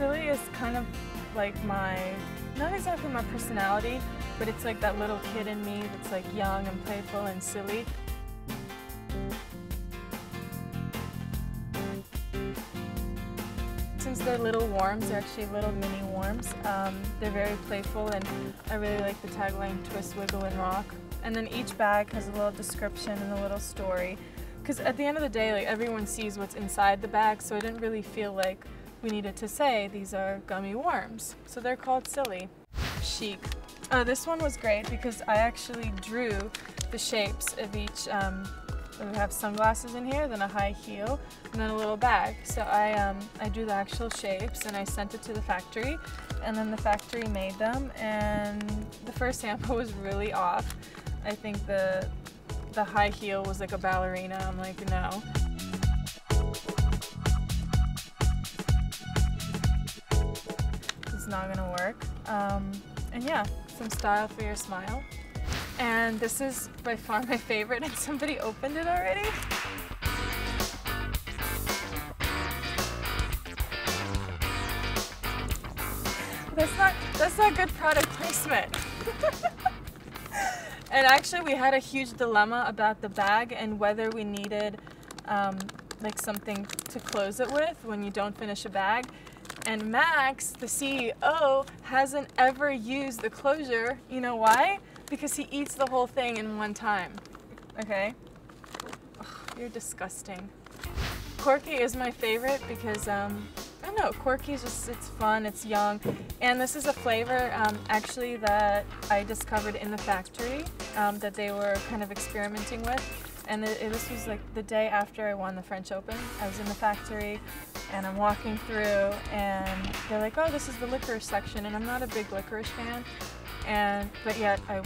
Silly is kind of like not exactly my personality, but it's like that little kid in me that's like young and playful and silly. Since they're little worms, they're actually little mini worms. They're very playful, and I really like the tagline twist, wiggle, and rock. And then each bag has a little description and a little story. Because at the end of the day, like, everyone sees what's inside the bag, so I didn't really feel like we needed to say these are gummy worms. So they're called Silly. Chic. This one was great because I actually drew the shapes of each. We have sunglasses in here, then a high heel, and then a little bag. So I drew the actual shapes and I sent it to the factory, and then the factory made them, and the first sample was really off. I think the high heel was like a ballerina. I'm like, no. It's not gonna work. And yeah, some style for your smile. And this is by far my favorite, and somebody opened it already. That's not good product placement. And actually we had a huge dilemma about the bag and whether we needed like something to close it with when you don't finish a bag. And Max, the CEO, hasn't ever used the closure. You know why? Because he eats the whole thing in one time. Okay? Ugh, you're disgusting. Corky is my favorite because, I don't know, Corky is just, it's fun, it's young. And this is a flavor actually that I discovered in the factory that they were kind of experimenting with. And this was like the day after I won the French Open. I was in the factory and I'm walking through and they're like, oh, this is the licorice section. And I'm not a big licorice fan. But yet I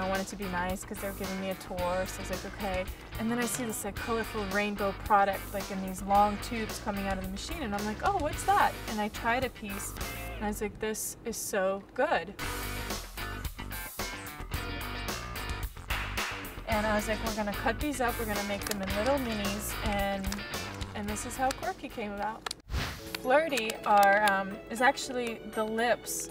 wanted to be nice because they were giving me a tour, so I was like, okay. And then I see this like colorful rainbow product like in these long tubes coming out of the machine, and I'm like, oh, what's that? And I tried a piece and I was like, this is so good. And I was like, we're gonna cut these up, we're gonna make them in little minis, and this is how Corky came about. Flirty is actually the lips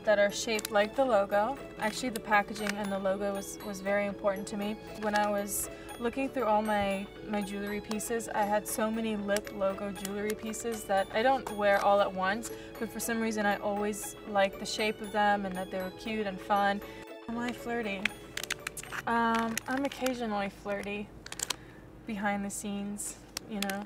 that are shaped like the logo. Actually, the packaging and the logo was very important to me. When I was looking through all my jewelry pieces, I had so many lip logo jewelry pieces that I don't wear all at once, but for some reason I always liked the shape of them and that they were cute and fun. Am I flirty? I'm occasionally flirty behind the scenes, you know.